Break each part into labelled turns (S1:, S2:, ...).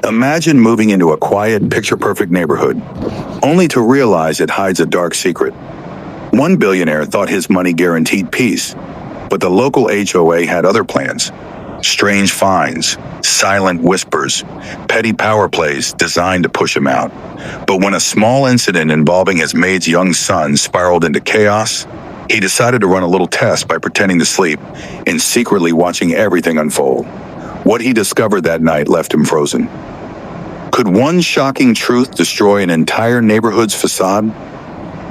S1: Imagine moving into a quiet, picture-perfect neighborhood, only to realize it hides a dark secret. One billionaire thought his money guaranteed peace, but the local HOA had other plans. Strange fines, silent whispers, petty power plays designed to push him out. But when a small incident involving his maid's young son spiraled into chaos, he decided to run a little test by pretending to sleep and secretly watching everything unfold. What he discovered that night left him frozen. Could one shocking truth destroy an entire neighborhood's facade?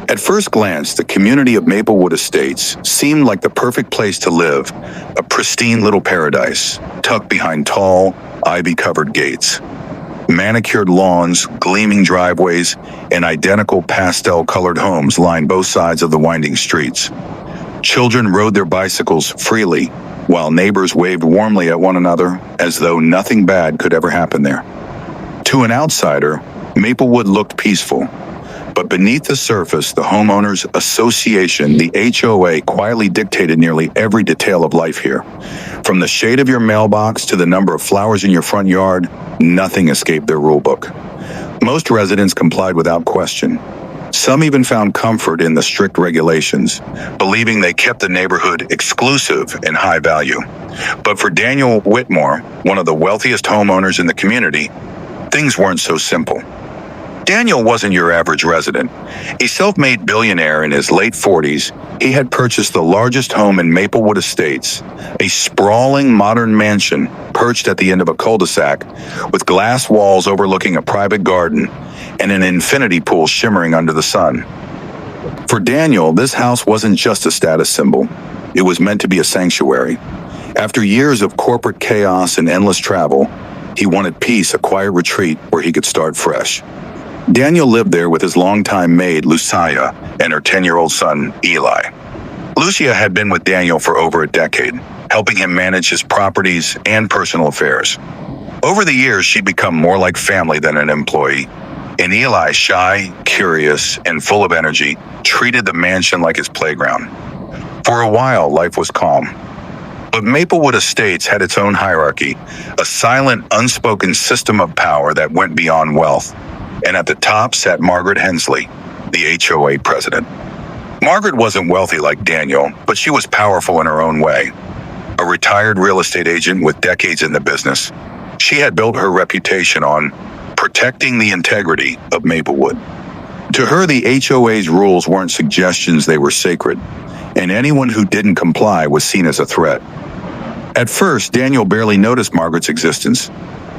S1: At first glance, the community of Maplewood Estates seemed like the perfect place to live, a pristine little paradise, tucked behind tall, ivy-covered gates. Manicured lawns, gleaming driveways, and identical pastel-colored homes lined both sides of the winding streets. Children rode their bicycles freely, while neighbors waved warmly at one another as though nothing bad could ever happen there. To an outsider, Maplewood looked peaceful. But beneath the surface, the Homeowners Association, the HOA, quietly dictated nearly every detail of life here. From the shade of your mailbox to the number of flowers in your front yard, nothing escaped their rulebook. Most residents complied without question. Some even found comfort in the strict regulations, believing they kept the neighborhood exclusive and high value. But for Daniel Whitmore, one of the wealthiest homeowners in the community, things weren't so simple. Daniel wasn't your average resident. A self-made billionaire in his late 40s, he had purchased the largest home in Maplewood Estates, a sprawling modern mansion perched at the end of a cul-de-sac with glass walls overlooking a private garden and an infinity pool shimmering under the sun. For Daniel, this house wasn't just a status symbol. It was meant to be a sanctuary. After years of corporate chaos and endless travel, he wanted peace, a quiet retreat where he could start fresh. Daniel lived there with his longtime maid, Lucia, and her 10-year-old son, Eli. Lucia had been with Daniel for over a decade, helping him manage his properties and personal affairs. Over the years, she'd become more like family than an employee, and Eli, shy, curious, and full of energy, treated the mansion like his playground. For a while, life was calm. But Maplewood Estates had its own hierarchy, a silent, unspoken system of power that went beyond wealth. And at the top sat Margaret Hensley, the HOA president. Margaret wasn't wealthy like Daniel, but she was powerful in her own way. A retired real estate agent with decades in the business, she had built her reputation on protecting the integrity of Maplewood. To her, the HOA's rules weren't suggestions, they were sacred, and anyone who didn't comply was seen as a threat. At first, Daniel barely noticed Margaret's existence.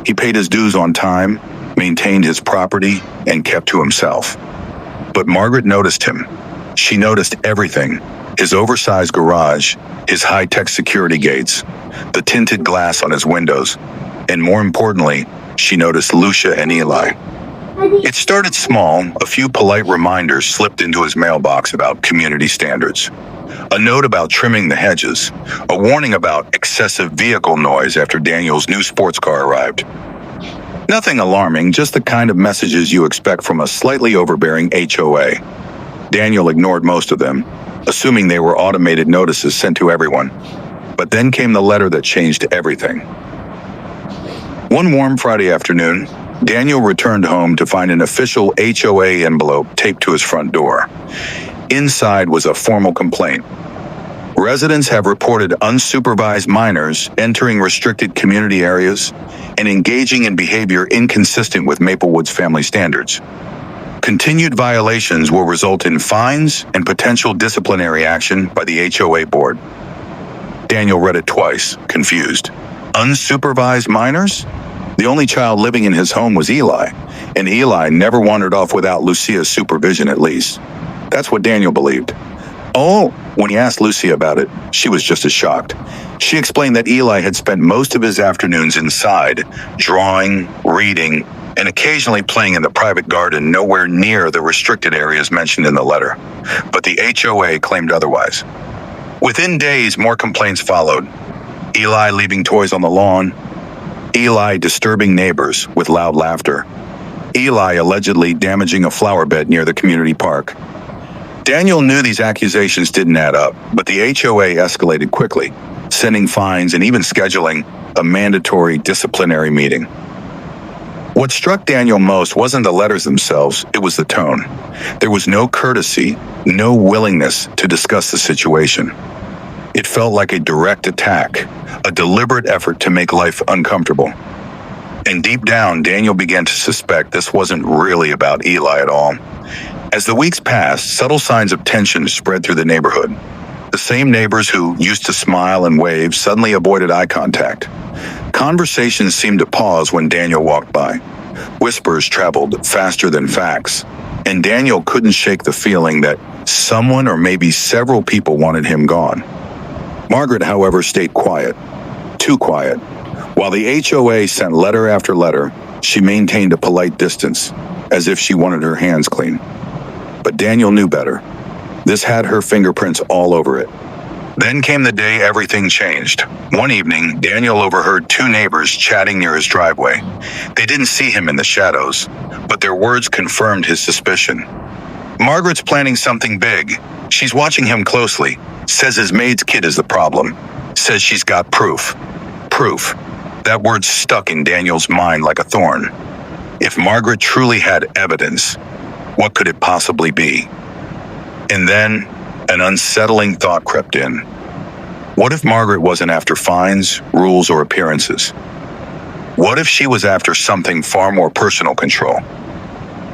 S1: He paid his dues on time, maintained his property, and kept to himself. But Margaret noticed him. She noticed everything: his oversized garage, his high-tech security gates, the tinted glass on his windows, and more importantly, she noticed Lucia and Eli. It started small. A few polite reminders slipped into his mailbox about community standards. A note about trimming the hedges, a warning about excessive vehicle noise after Daniel's new sports car arrived. Nothing alarming, just the kind of messages you expect from a slightly overbearing HOA. Daniel ignored most of them, assuming they were automated notices sent to everyone. But then came the letter that changed everything. One warm Friday afternoon, Daniel returned home to find an official HOA envelope taped to his front door. Inside was a formal complaint. Residents have reported unsupervised minors entering restricted community areas and engaging in behavior inconsistent with Maplewood's family standards. Continued violations will result in fines and potential disciplinary action by the HOA board. Daniel read it twice, confused. Unsupervised minors? The only child living in his home was Eli, and Eli never wandered off without Lucia's supervision at least. That's what Daniel believed. When he asked Lucia about it, she was just as shocked. She explained that Eli had spent most of his afternoons inside, drawing, reading, and occasionally playing in the private garden nowhere near the restricted areas mentioned in the letter. But the HOA claimed otherwise. Within days, more complaints followed. Eli leaving toys on the lawn, Eli disturbing neighbors with loud laughter, Eli allegedly damaging a flower bed near the community park. Daniel knew these accusations didn't add up, but the HOA escalated quickly, sending fines and even scheduling a mandatory disciplinary meeting. What struck Daniel most wasn't the letters themselves, it was the tone. There was no courtesy, no willingness to discuss the situation. It felt like a direct attack, a deliberate effort to make life uncomfortable. And deep down, Daniel began to suspect this wasn't really about Eli at all. As the weeks passed, subtle signs of tension spread through the neighborhood. The same neighbors who used to smile and wave suddenly avoided eye contact. Conversations seemed to pause when Daniel walked by. Whispers traveled faster than facts, and Daniel couldn't shake the feeling that someone or maybe several people wanted him gone. Margaret, however, stayed quiet. Too quiet. While the HOA sent letter after letter, she maintained a polite distance, as if she wanted her hands clean. But Daniel knew better. This had her fingerprints all over it. Then came the day everything changed. One evening, Daniel overheard two neighbors chatting near his driveway. They didn't see him in the shadows, but their words confirmed his suspicion. Margaret's planning something big. She's watching him closely. Says his maid's kid is the problem. Says she's got proof. Proof. That word stuck in Daniel's mind like a thorn. If Margaret truly had evidence, what could it possibly be? And then, an unsettling thought crept in. What if Margaret wasn't after fines, rules, or appearances? What if she was after something far more personal control?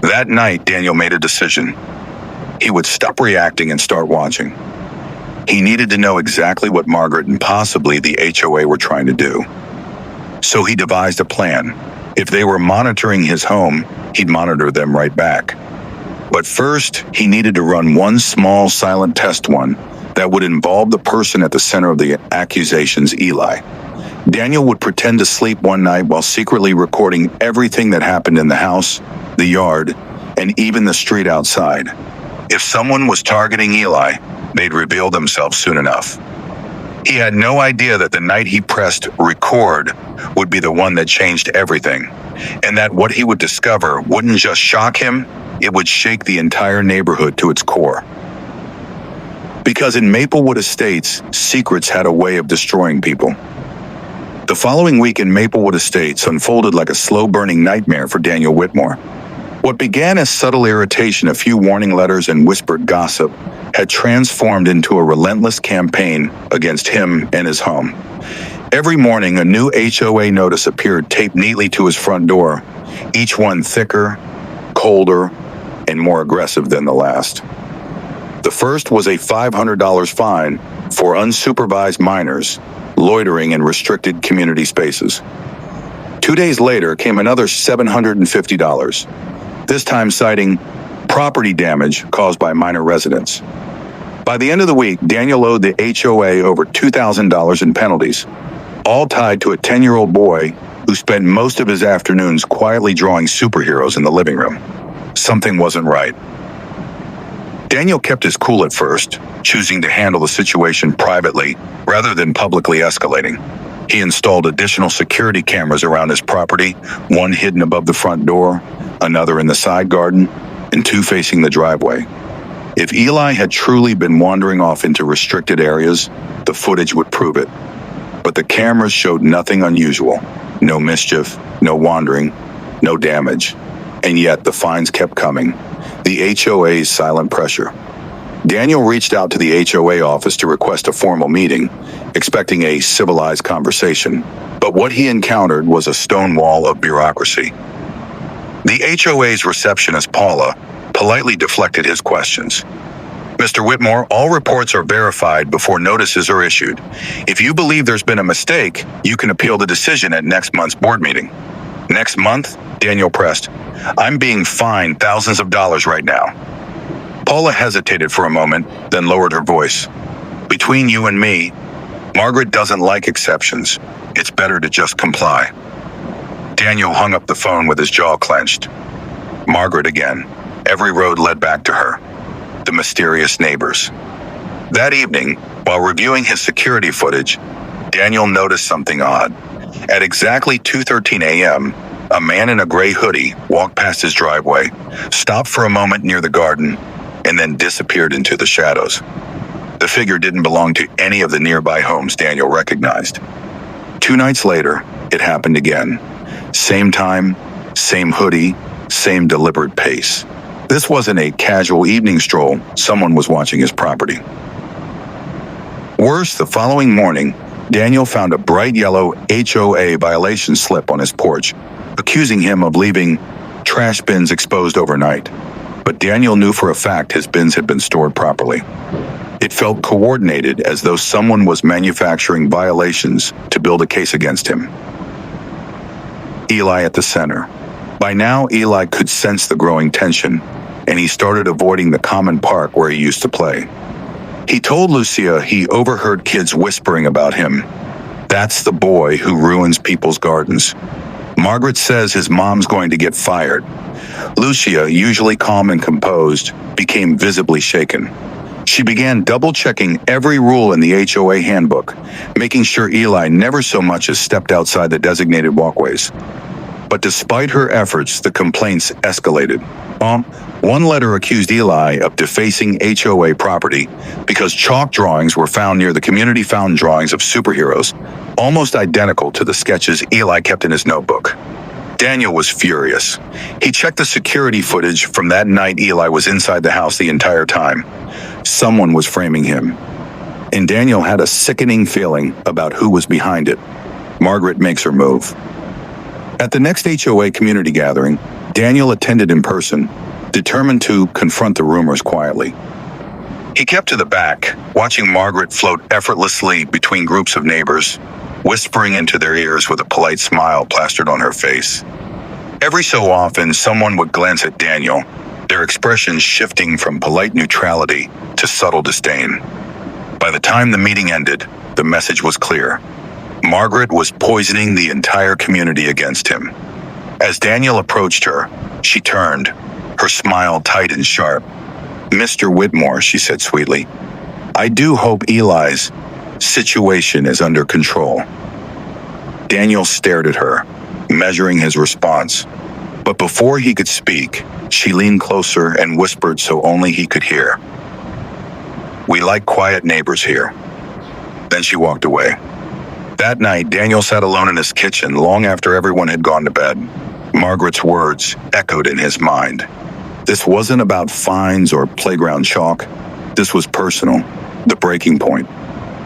S1: That night, Daniel made a decision. He would stop reacting and start watching. He needed to know exactly what Margaret and possibly the HOA were trying to do. So he devised a plan. If they were monitoring his home, he'd monitor them right back. But first, he needed to run one small silent test one that would involve the person at the center of the accusations, Eli. Daniel would pretend to sleep one night while secretly recording everything that happened in the house, the yard, and even the street outside. If someone was targeting Eli, they'd reveal themselves soon enough. He had no idea that the night he pressed record would be the one that changed everything, and that what he would discover wouldn't just shock him, it would shake the entire neighborhood to its core. Because in Maplewood Estates, secrets had a way of destroying people. The following week in Maplewood Estates unfolded like a slow-burning nightmare for Daniel Whitmore. What began as subtle irritation, a few warning letters, and whispered gossip had transformed into a relentless campaign against him and his home. Every morning, a new HOA notice appeared taped neatly to his front door, each one thicker, colder, and more aggressive than the last. The first was a $500 fine for unsupervised minors loitering in restricted community spaces. 2 days later came another $750, this time citing property damage caused by minor residents. By the end of the week, Daniel owed the HOA over $2,000 in penalties, all tied to a 10-year-old boy who spent most of his afternoons quietly drawing superheroes in the living room. Something wasn't right. Daniel kept his cool at first, choosing to handle the situation privately rather than publicly escalating. He installed additional security cameras around his property, one hidden above the front door, another in the side garden, and two facing the driveway. If Eli had truly been wandering off into restricted areas, the footage would prove it. But the cameras showed nothing unusual. No mischief, no wandering, no damage. And yet the fines kept coming. The HOA's silent pressure. Daniel reached out to the HOA office to request a formal meeting, expecting a civilized conversation. But what he encountered was a stone wall of bureaucracy. The HOA's receptionist, Paula, politely deflected his questions. Mr. Whitmore, all reports are verified before notices are issued. If you believe there's been a mistake, you can appeal the decision at next month's board meeting. Next month? Daniel pressed. I'm being fined thousands of dollars right now. Paula hesitated for a moment, then lowered her voice. Between you and me, Margaret doesn't like exceptions. It's better to just comply. Daniel hung up the phone with his jaw clenched. Margaret again. Every road led back to her. The mysterious neighbors. That evening, while reviewing his security footage, Daniel noticed something odd. At exactly 2:13 a.m., a man in a gray hoodie walked past his driveway, stopped for a moment near the garden, and then disappeared into the shadows. The figure didn't belong to any of the nearby homes Daniel recognized. 2 nights later, it happened again. Same time, Same hoodie, same deliberate pace. This wasn't a casual evening stroll, someone was watching his property. Worse, the following morning, Daniel found a bright yellow HOA violation slip on his porch, accusing him of leaving trash bins exposed overnight. But Daniel knew for a fact his bins had been stored properly. It felt coordinated, as though someone was manufacturing violations to build a case against him. Eli at the center. By now, Eli could sense the growing tension, and he started avoiding the common park where he used to play. He told Lucia he overheard kids whispering about him. That's the boy who ruins people's gardens. Margaret says his mom's going to get fired. Lucia, usually calm and composed, became visibly shaken. She began double-checking every rule in the HOA handbook, making sure Eli never so much as stepped outside the designated walkways. But despite her efforts, the complaints escalated. One letter accused Eli of defacing HOA property because chalk drawings were found near the community found drawings of superheroes, almost identical to the sketches Eli kept in his notebook. Daniel was furious. He checked the security footage from that night Eli was inside the house the entire time. Someone was framing him. And Daniel had a sickening feeling about who was behind it. Margaret makes her move. At the next HOA community gathering, Daniel attended in person, determined to confront the rumors quietly. He kept to the back, watching Margaret float effortlessly between groups of neighbors, whispering into their ears with a polite smile plastered on her face. Every so often, someone would glance at Daniel, their expressions shifting from polite neutrality to subtle disdain. By the time the meeting ended, the message was clear. Margaret was poisoning the entire community against him. As Daniel approached her, she turned, her smile tight and sharp. "Mr. Whitmore," she said sweetly, "I do hope Eli's situation is under control." Daniel stared at her, measuring his response. But before he could speak, she leaned closer and whispered so only he could hear. "We like quiet neighbors here." Then she walked away. That night, Daniel sat alone in his kitchen long after everyone had gone to bed. Margaret's words echoed in his mind. This wasn't about fines or playground chalk. This was personal, the breaking point.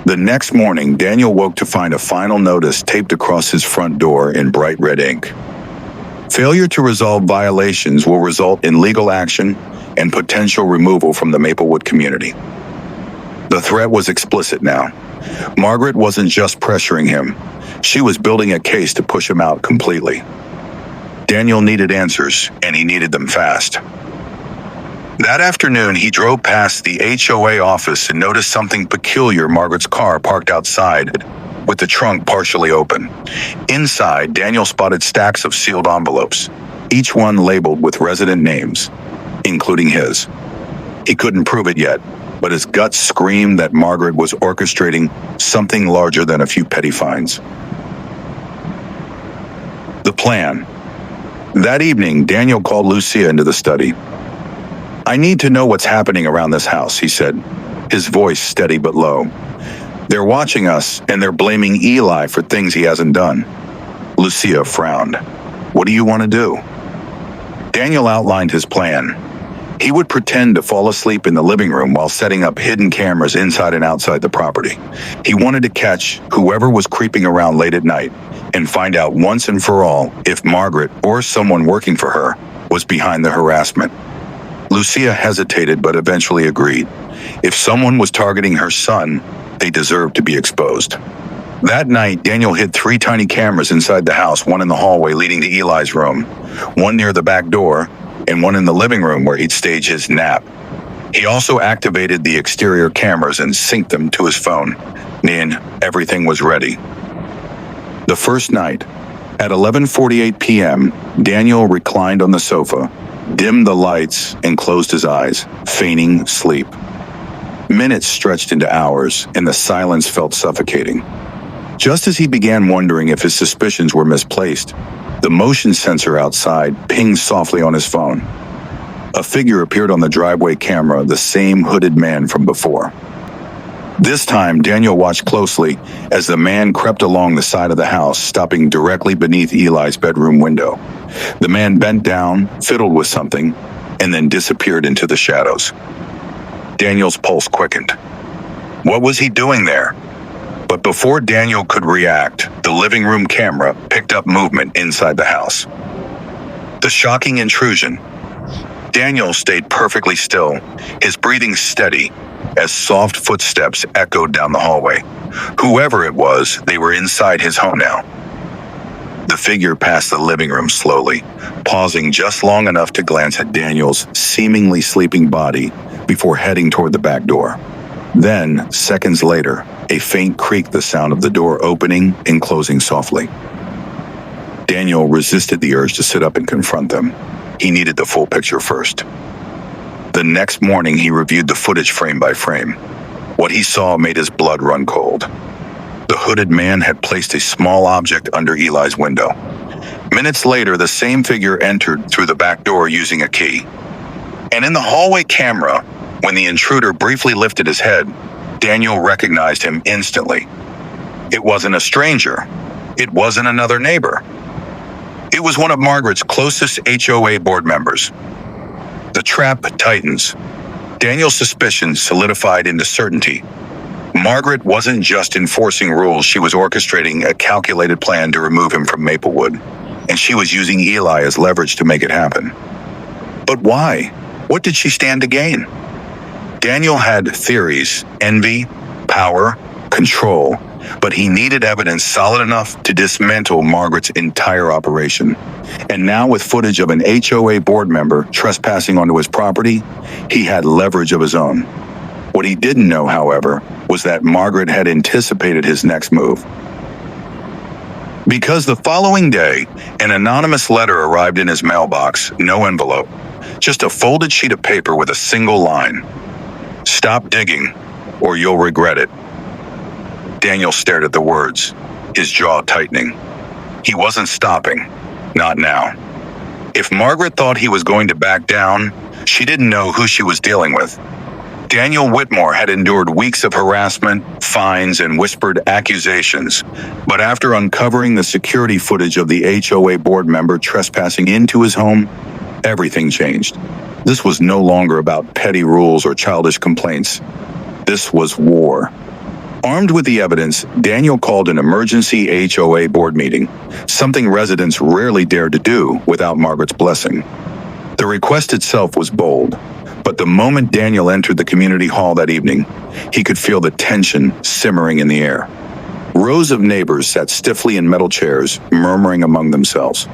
S1: The next morning, Daniel woke to find a final notice taped across his front door in bright red ink. Failure to resolve violations will result in legal action and potential removal from the Maplewood community. The threat was explicit now. Margaret wasn't just pressuring him. She was building a case to push him out completely. Daniel needed answers, and he needed them fast. That afternoon, he drove past the HOA office and noticed something peculiar. Margaret's car parked outside, with the trunk partially open. Inside, Daniel spotted stacks of sealed envelopes, each one labeled with resident names, including his. He couldn't prove it yet, but his gut screamed that Margaret was orchestrating something larger than a few petty fines. The plan. That evening, Daniel called Lucia into the study. "I need to know what's happening around this house," he said, his voice steady but low. "They're watching us, and they're blaming Eli for things he hasn't done." Lucia frowned. "What do you want to do?" Daniel outlined his plan. He would pretend to fall asleep in the living room while setting up hidden cameras inside and outside the property. He wanted to catch whoever was creeping around late at night and find out once and for all if Margaret or someone working for her was behind the harassment. Lucia hesitated but eventually agreed. If someone was targeting her son, they deserved to be exposed. That night, Daniel hid 3 tiny cameras inside the house, one in the hallway leading to Eli's room, one near the back door, and one in the living room where he'd stage his nap. He also activated the exterior cameras and synced them to his phone. Then everything was ready. The first night, at 11:48 p.m., Daniel reclined on the sofa, dimmed the lights, and closed his eyes, feigning sleep. Minutes stretched into hours, and the silence felt suffocating. Just as he began wondering if his suspicions were misplaced, the motion sensor outside pinged softly on his phone. A figure appeared on the driveway camera, the same hooded man from before. This time, Daniel watched closely as the man crept along the side of the house, stopping directly beneath Eli's bedroom window. The man bent down, fiddled with something, and then disappeared into the shadows. Daniel's pulse quickened. What was he doing there? But before Daniel could react, the living room camera picked up movement inside the house. The shocking intrusion. Daniel stayed perfectly still, his breathing steady, as soft footsteps echoed down the hallway. Whoever it was, they were inside his home now. The figure passed the living room slowly, pausing just long enough to glance at Daniel's seemingly sleeping body before heading toward the back door. Then, seconds later, a faint creaked the sound of the door opening and closing softly. Daniel resisted the urge to sit up and confront them. He needed the full picture first. The next morning, he reviewed the footage frame by frame. What he saw made his blood run cold. The hooded man had placed a small object under Eli's window. Minutes later, the same figure entered through the back door using a key. And in the hallway camera, when the intruder briefly lifted his head, Daniel recognized him instantly. It wasn't a stranger. It wasn't another neighbor. It was one of Margaret's closest HOA board members. The trap tightens. Daniel's suspicions solidified into certainty. Margaret wasn't just enforcing rules, she was orchestrating a calculated plan to remove him from Maplewood, and she was using Eli as leverage to make it happen. But why? What did she stand to gain? Daniel had theories: envy, power, control, but he needed evidence solid enough to dismantle Margaret's entire operation. And now, with footage of an HOA board member trespassing onto his property, he had leverage of his own. What he didn't know, however, was that Margaret had anticipated his next move. Because the following day, an anonymous letter arrived in his mailbox, no envelope, just a folded sheet of paper with a single line. "Stop digging, or you'll regret it." Daniel stared at the words, his jaw tightening. He wasn't stopping. Not now. If Margaret thought he was going to back down, she didn't know who she was dealing with. Daniel Whitmore had endured weeks of harassment, fines, and whispered accusations, but after uncovering the security footage of the HOA board member trespassing into his home, everything changed. This was no longer about petty rules or childish complaints. This was war. Armed with the evidence, Daniel called an emergency HOA board meeting, something residents rarely dared to do without Margaret's blessing. The request itself was bold, but the moment Daniel entered the community hall that evening, he could feel the tension simmering in the air. Rows of neighbors sat stiffly in metal chairs, murmuring among themselves.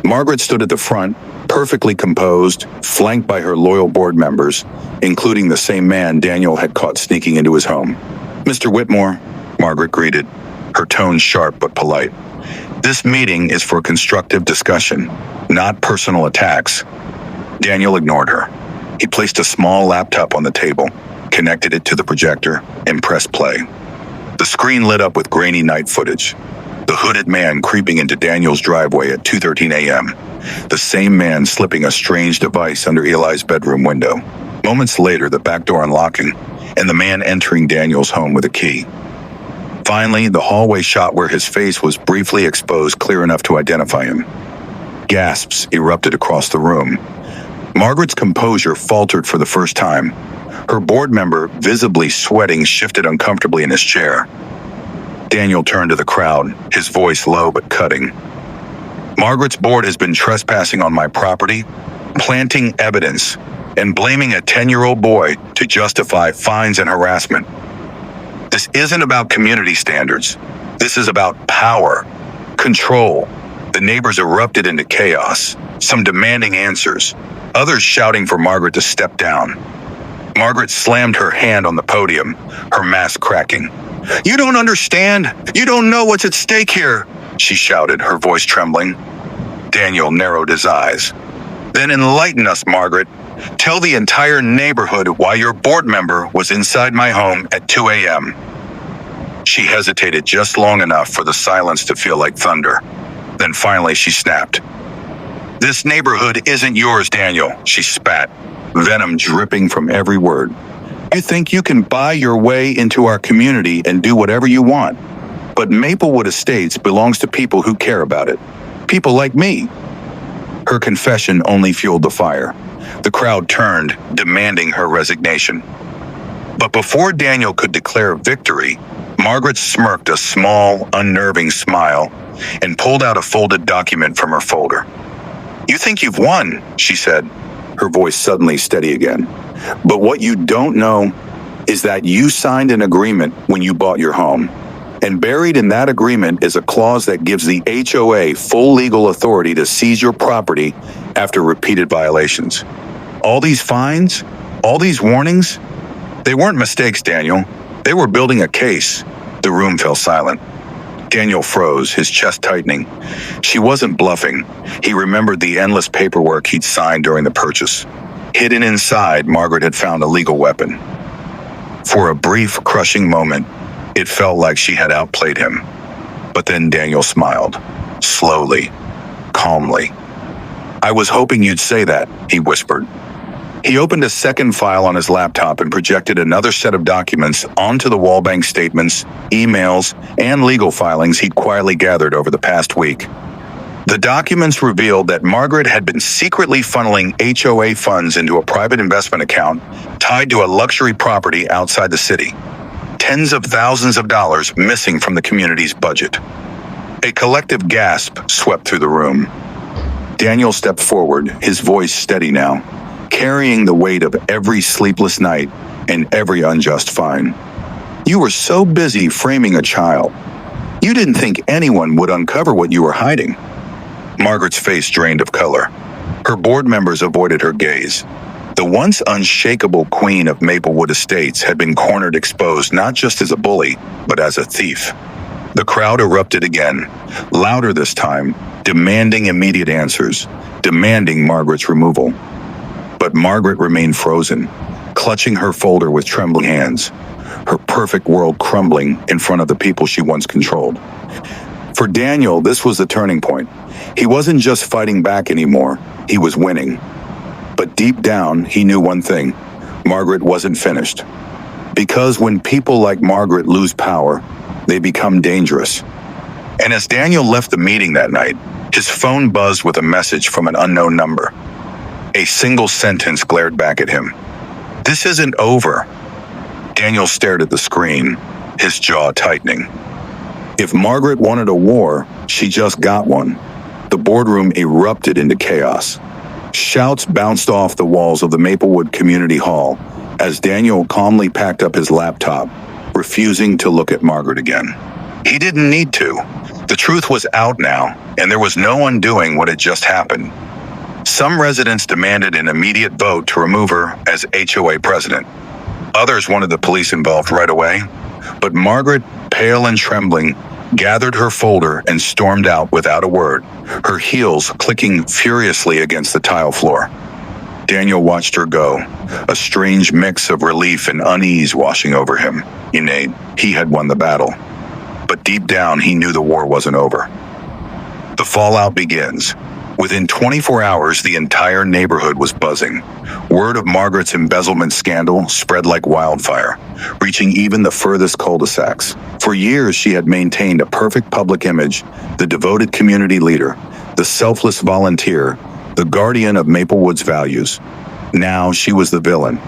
S1: Margaret stood at the front, perfectly composed, flanked by her loyal board members, including the same man Daniel had caught sneaking into his home. "Mr. Whitmore," Margaret greeted, her tone sharp but polite. "This meeting is for constructive discussion, not personal attacks." Daniel ignored her. He placed a small laptop on the table, connected it to the projector, and pressed play. The screen lit up with grainy night footage. The hooded man creeping into Daniel's driveway at 2:13 a.m. The same man slipping a strange device under Eli's bedroom window. Moments later, the back door unlocking, and the man entering Daniel's home with a key. Finally, the hallway shot where his face was briefly exposed clear enough to identify him. Gasps erupted across the room. Margaret's composure faltered for the first time. Her board member, visibly sweating, shifted uncomfortably in his chair. Daniel turned to the crowd, his voice low but cutting. "Margaret's board has been trespassing on my property, planting evidence, and blaming a 10-year-old boy to justify fines and harassment. This isn't about community standards. This is about power, control." The neighbors erupted into chaos, some demanding answers, others shouting for Margaret to step down. Margaret slammed her hand on the podium, her mask cracking. "You don't understand. You don't know what's at stake here," she shouted, her voice trembling. Daniel narrowed his eyes. "Then enlighten us, Margaret. Tell the entire neighborhood why your board member was inside my home at 2 a.m. She hesitated just long enough for the silence to feel like thunder. Then finally she snapped. "This neighborhood isn't yours, Daniel," she spat, venom dripping from every word. "You think you can buy your way into our community and do whatever you want. But Maplewood Estates belongs to people who care about it. People like me." Her confession only fueled the fire. The crowd turned, demanding her resignation. But before Daniel could declare victory, Margaret smirked a small, unnerving smile and pulled out a folded document from her folder. "You think you've won," she said, her voice suddenly steady again. "But what you don't know is that you signed an agreement when you bought your home. And buried in that agreement is a clause that gives the HOA full legal authority to seize your property after repeated violations. All these fines, all these warnings, they weren't mistakes, Daniel. They were building a case." The room fell silent. Daniel froze, his chest tightening. She wasn't bluffing. He remembered the endless paperwork he'd signed during the purchase. Hidden inside, Margaret had found a legal weapon. For a brief, crushing moment, it felt like she had outplayed him. But then Daniel smiled, slowly, calmly. "I was hoping you'd say that," he whispered. He opened a second file on his laptop and projected another set of documents onto the wall. Bank statements, emails, and legal filings he'd quietly gathered over the past week. The documents revealed that Margaret had been secretly funneling HOA funds into a private investment account tied to a luxury property outside the city. Tens of thousands of dollars missing from the community's budget. A collective gasp swept through the room. Daniel stepped forward, his voice steady now, carrying the weight of every sleepless night and every unjust fine. "You were so busy framing a child. You didn't think anyone would uncover what you were hiding." Margaret's face drained of color. Her board members avoided her gaze. The once unshakable queen of Maplewood Estates had been cornered, exposed not just as a bully, but as a thief. The crowd erupted again, louder this time, demanding immediate answers, demanding Margaret's removal. But Margaret remained frozen, clutching her folder with trembling hands, her perfect world crumbling in front of the people she once controlled. For Daniel, this was the turning point. He wasn't just fighting back anymore, he was winning. But deep down, he knew one thing: Margaret wasn't finished. Because when people like Margaret lose power, they become dangerous. And as Daniel left the meeting that night, his phone buzzed with a message from an unknown number. A single sentence glared back at him. "This isn't over." Daniel stared at the screen, his jaw tightening. If Margaret wanted a war, she just got one. The boardroom erupted into chaos. Shouts bounced off the walls of the Maplewood Community Hall as Daniel calmly packed up his laptop, refusing to look at Margaret again. He didn't need to. The truth was out now, and there was no undoing what had just happened. Some residents demanded an immediate vote to remove her as HOA president. Others wanted the police involved right away. But Margaret, pale and trembling, gathered her folder and stormed out without a word, her heels clicking furiously against the tile floor. Daniel watched her go, a strange mix of relief and unease washing over him. Innate, he had won the battle. But deep down, he knew the war wasn't over. The fallout begins. Within 24 hours, the entire neighborhood was buzzing. Word of Margaret's embezzlement scandal spread like wildfire, reaching even the furthest cul-de-sacs. For years, she had maintained a perfect public image, the devoted community leader, the selfless volunteer, the guardian of Maplewood's values. Now she was the villain.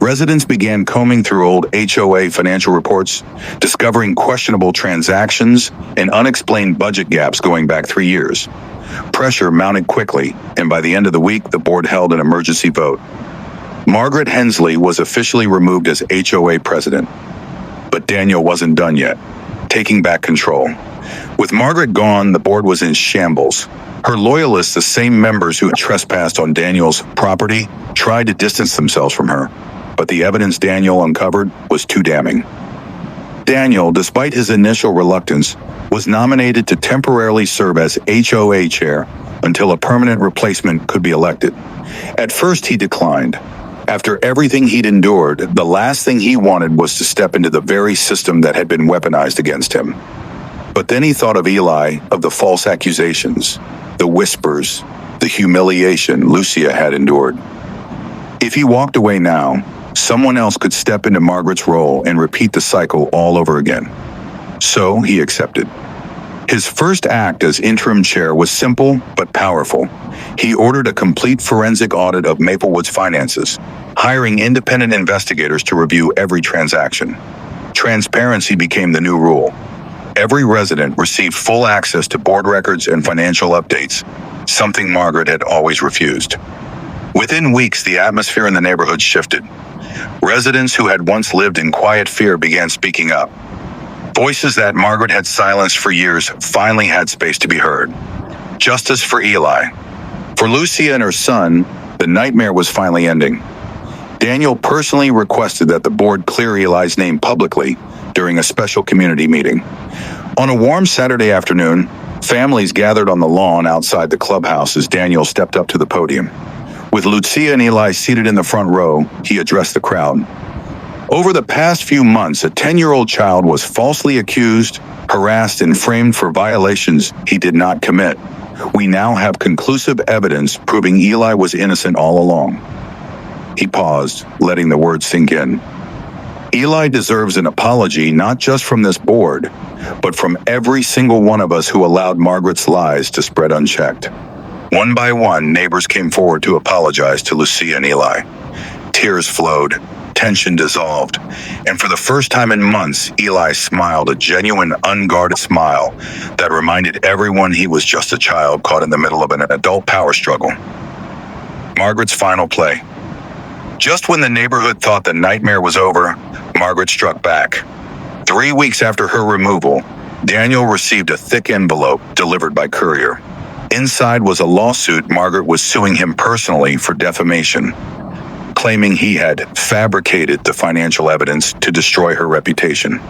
S1: Residents began combing through old HOA financial reports, discovering questionable transactions and unexplained budget gaps going back 3 years. Pressure mounted quickly, and by the end of the week, the board held an emergency vote. Margaret Hensley was officially removed as HOA president. But Daniel wasn't done yet, taking back control. With Margaret gone, the board was in shambles. Her loyalists, the same members who had trespassed on Daniel's property, tried to distance themselves from her. But the evidence Daniel uncovered was too damning. Daniel, despite his initial reluctance, was nominated to temporarily serve as HOA chair until a permanent replacement could be elected. At first, he declined. After everything he'd endured, the last thing he wanted was to step into the very system that had been weaponized against him. But then he thought of Eli, of the false accusations, the whispers, the humiliation Lucia had endured. If he walked away now, someone else could step into Margaret's role and repeat the cycle all over again. So he accepted. His first act as interim chair was simple but powerful. He ordered a complete forensic audit of Maplewood's finances, hiring independent investigators to review every transaction. Transparency became the new rule. Every resident received full access to board records and financial updates, something Margaret had always refused. Within weeks, the atmosphere in the neighborhood shifted. Residents who had once lived in quiet fear began speaking up. Voices that Margaret had silenced for years finally had space to be heard. Justice for Eli. For Lucia and her son, the nightmare was finally ending. Daniel personally requested that the board clear Eli's name publicly during a special community meeting. On a warm Saturday afternoon, families gathered on the lawn outside the clubhouse as Daniel stepped up to the podium. With Lucia and Eli seated in the front row, he addressed the crowd. Over the past few months, a 10-year-old child was falsely accused, harassed, and framed for violations he did not commit. We now have conclusive evidence proving Eli was innocent all along. He paused, letting the words sink in. Eli deserves an apology not just from this board, but from every single one of us who allowed Margaret's lies to spread unchecked. One by one, neighbors came forward to apologize to Lucia and Eli. Tears flowed, tension dissolved, and for the first time in months, Eli smiled, a genuine, unguarded smile that reminded everyone he was just a child caught in the middle of an adult power struggle. Margaret's final play. Just when the neighborhood thought the nightmare was over, Margaret struck back. 3 weeks after her removal, Daniel received a thick envelope delivered by courier. Inside was a lawsuit Margaret was suing him personally for defamation, claiming he had fabricated the financial evidence to destroy her reputation.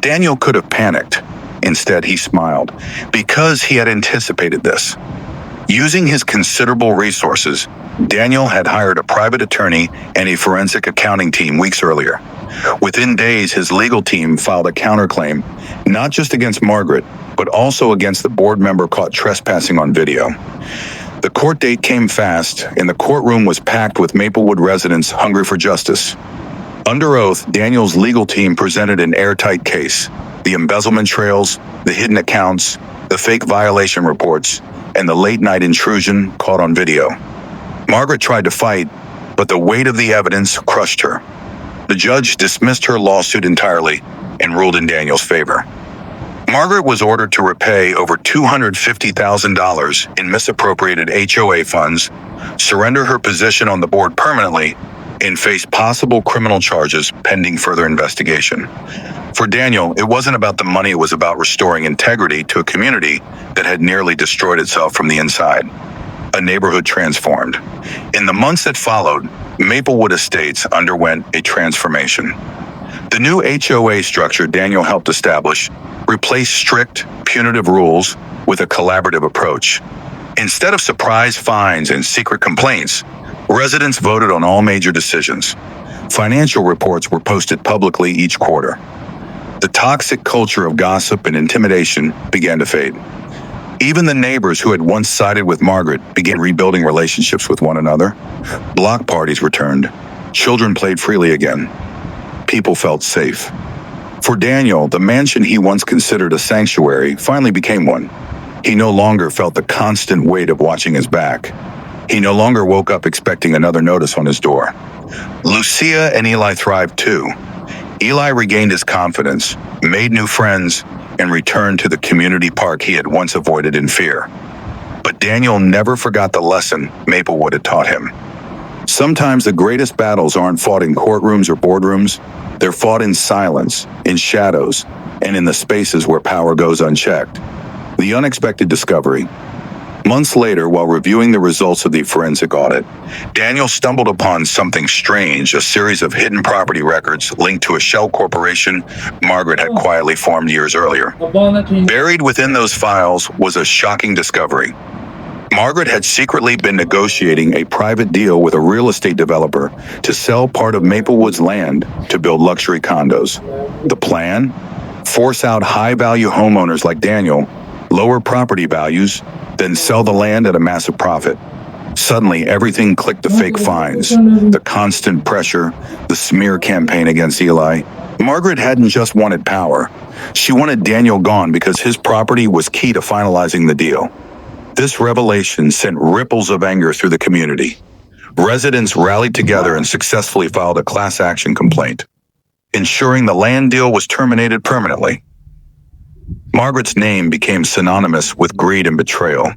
S1: Daniel could have panicked. Instead, he smiled, because he had anticipated this. Using his considerable resources, Daniel had hired a private attorney and a forensic accounting team weeks earlier. Within days, his legal team filed a counterclaim, not just against Margaret, but also against the board member caught trespassing on video. The court date came fast, and the courtroom was packed with Maplewood residents hungry for justice. Under oath, Daniel's legal team presented an airtight case. The embezzlement trails, the hidden accounts, the fake violation reports, and the late-night intrusion caught on video. Margaret tried to fight, but the weight of the evidence crushed her. The judge dismissed her lawsuit entirely and ruled in Daniel's favor. Margaret was ordered to repay over $250,000 in misappropriated HOA funds, surrender her position on the board permanently, and face possible criminal charges pending further investigation. For Daniel, it wasn't about the money, it was about restoring integrity to a community that had nearly destroyed itself from the inside. A neighborhood transformed. In the months that followed, Maplewood Estates underwent a transformation. The new HOA structure Daniel helped establish replaced strict, punitive rules with a collaborative approach. Instead of surprise fines and secret complaints, residents voted on all major decisions. Financial reports were posted publicly each quarter. The toxic culture of gossip and intimidation began to fade. Even the neighbors who had once sided with Margaret began rebuilding relationships with one another. Block parties returned. Children played freely again. People felt safe. For Daniel, the mansion he once considered a sanctuary finally became one. He no longer felt the constant weight of watching his back. He no longer woke up expecting another notice on his door. Lucia and Eli thrived too. Eli regained his confidence, made new friends, and returned to the community park he had once avoided in fear. But Daniel never forgot the lesson Maplewood had taught him. Sometimes the greatest battles aren't fought in courtrooms or boardrooms. They're fought in silence, in shadows, and in the spaces where power goes unchecked. The unexpected discovery. Months later, while reviewing the results of the forensic audit, Daniel stumbled upon something strange, a series of hidden property records linked to a shell corporation Margaret had quietly formed years earlier. Buried within those files was a shocking discovery. Margaret had secretly been negotiating a private deal with a real estate developer to sell part of Maplewood's land to build luxury condos. The plan? Force out high-value homeowners like Daniel, lower property values, then sell the land at a massive profit. Suddenly, everything clicked: the fake fines, the constant pressure, the smear campaign against Eli. Margaret hadn't just wanted power. She wanted Daniel gone because his property was key to finalizing the deal. This revelation sent ripples of anger through the community. Residents rallied together and successfully filed a class action complaint, ensuring the land deal was terminated permanently. Margaret's name became synonymous with greed and betrayal,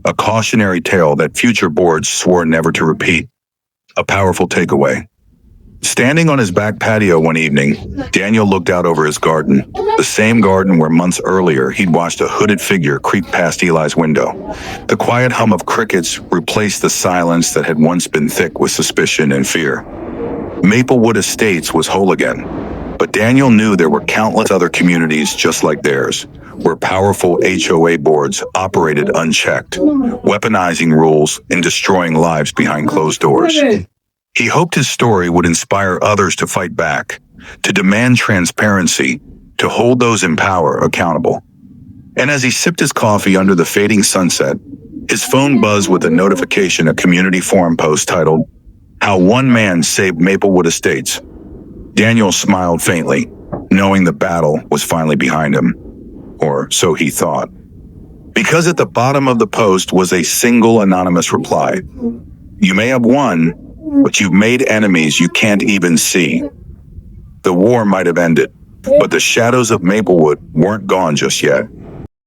S1: a cautionary tale that future boards swore never to repeat. A powerful takeaway. Standing on his back patio one evening, Daniel looked out over his garden, the same garden where months earlier he'd watched a hooded figure creep past Eli's window. The quiet hum of crickets replaced the silence that had once been thick with suspicion and fear. Maplewood Estates was whole again, but Daniel knew there were countless other communities just like theirs, where powerful HOA boards operated unchecked, weaponizing rules and destroying lives behind closed doors. He hoped his story would inspire others to fight back, to demand transparency, to hold those in power accountable. And as he sipped his coffee under the fading sunset, his phone buzzed with a notification, a community forum post titled, "How One Man Saved Maplewood Estates." Daniel smiled faintly, knowing the battle was finally behind him. Or so he thought. Because at the bottom of the post was a single anonymous reply. "You may have won, but you've made enemies you can't even see." The war might have ended, but the shadows of Maplewood weren't gone just yet.